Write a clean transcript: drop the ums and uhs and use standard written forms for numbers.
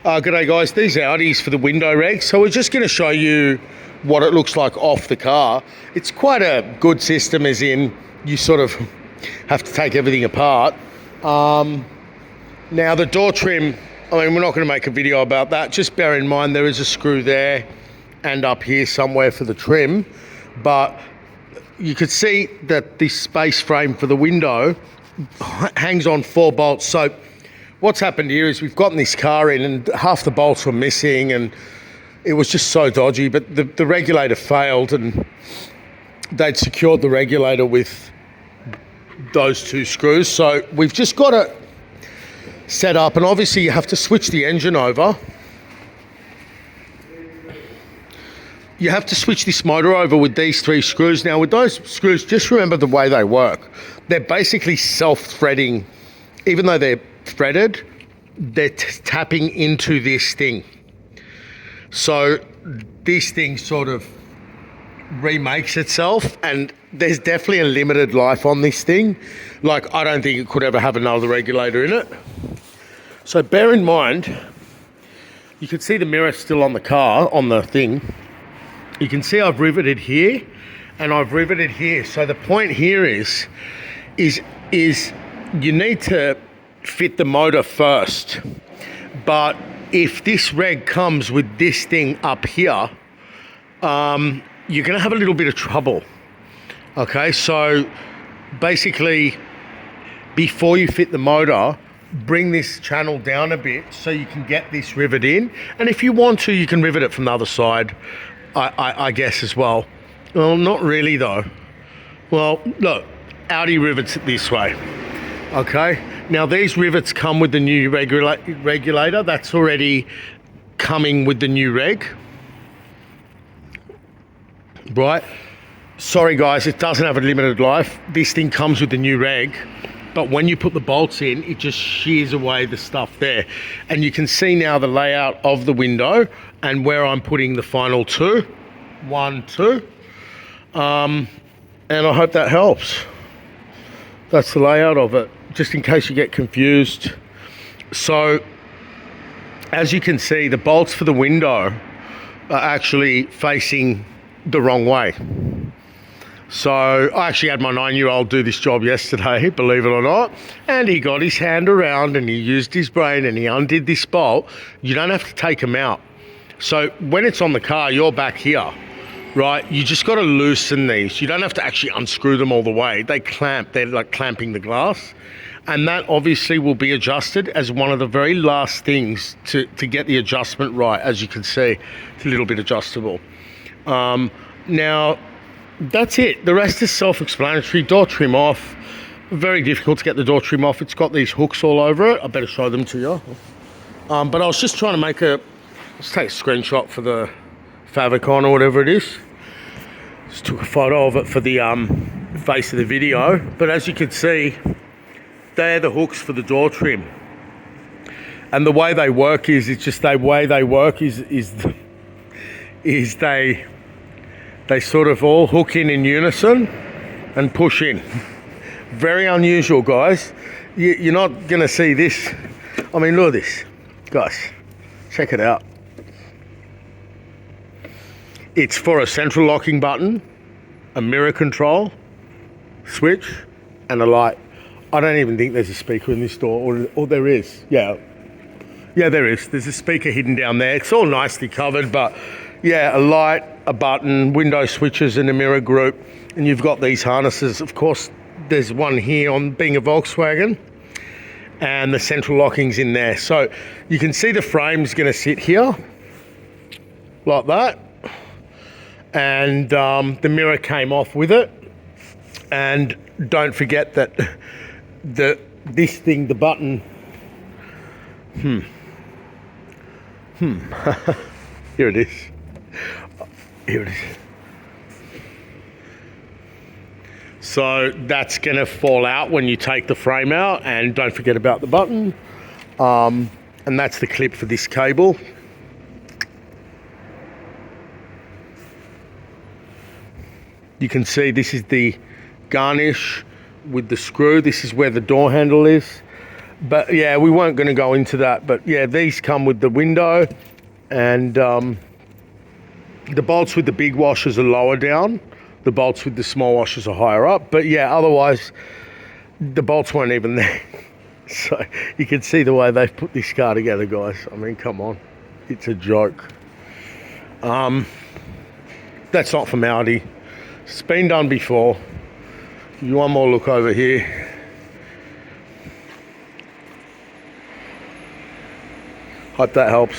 G'day guys, these Audis for the window reg. So we're just going to show you what it looks like off the car. It's quite a good system, as in you sort of have to take everything apart. Now the door trim, I mean, we're not going to make a video about that. Just bear in mind there is a screw there and up here somewhere for the trim. But you could see that this space frame for the window hangs on 4 bolts. So what's happened here is we've gotten this car in and half the bolts were missing and it was just so dodgy, but the regulator failed and they'd secured the regulator with those 2 screws. So we've just got it set up, and obviously you have to switch the engine over. You have to switch this motor over with these 3 screws. Now with those screws, just remember the way they work. They're basically self-threading. Even though they're threaded, they're tapping into this thing. So this thing sort of remakes itself, and there's definitely a limited life on this thing. Like, I don't think it could ever have another regulator in it. So bear in mind, you can see the mirror still on the car, on the thing. You can see I've riveted here and I've riveted here. So the point here is you need to fit the motor first. But if this reg comes with this thing up here, you're going to have a little bit of trouble. Okay, so basically, before you fit the motor, bring this channel down a bit so you can get this rivet in. And if you want to, you can rivet it from the other side, I guess, as well. Well, not really though. Well, look, Audi rivets it this way. Okay, now these rivets come with the new regulator. That's already coming with the new reg. Right, sorry guys, it doesn't have a limited life. This thing comes with the new reg, but when you put the bolts in, it just shears away the stuff there. And you can see now the layout of the window and where I'm putting the final 2. 1, 2. And I hope that helps. That's the layout of it, just in case you get confused. So, as you can see, the bolts for the window are actually facing the wrong way. So I actually had my 9-year-old do this job yesterday, believe it or not, and he got his hand around and he used his brain and he undid this bolt. You don't have to take them out. So when it's on the car, you're back here, right? You just got to loosen these. You don't have to actually unscrew them all the way. They clamp, they're like clamping the glass. And that obviously will be adjusted as one of the very last things to get the adjustment right. As you can see, it's a little bit adjustable. Now, that's it. The rest is self-explanatory. Door trim off. Very difficult to get the door trim off. It's got these hooks all over it. I better show them to you. But I was just trying to make let's take a screenshot for the favicon or whatever it is. Just took a photo of it for the face of the video. But as you can see, they're the hooks for the door trim. And the way they work is they sort of all hook in unison and push in. Very unusual, guys. You're not going to see this. I mean, look at this. Guys, check it out. It's for a central locking button, a mirror control, switch, and a light. I don't even think there's a speaker in this door, or there is. Yeah, there is. There's a speaker hidden down there. It's all nicely covered, but yeah, a light, a button, window switches, and a mirror group. And you've got these harnesses. Of course, there's one here on being a Volkswagen, and the central locking's in there. So you can see the frame's going to sit here like that, and the mirror came off with it. And don't forget that this thing, the button, here it is. Here it is. So that's going to fall out when you take the frame out, and don't forget about the button. And that's the clip for this cable. You can see this is the garnish with the screw. This is where the door handle is. But yeah, we weren't going to go into that. But yeah, these come with the window, and the bolts with the big washers are lower down. The bolts with the small washers are higher up. But yeah, otherwise, the bolts weren't even there. So you can see the way they've put this car together, guys. I mean, come on. It's a joke. That's not from Audi. It's been done before. You one more look over here. Hope that helps.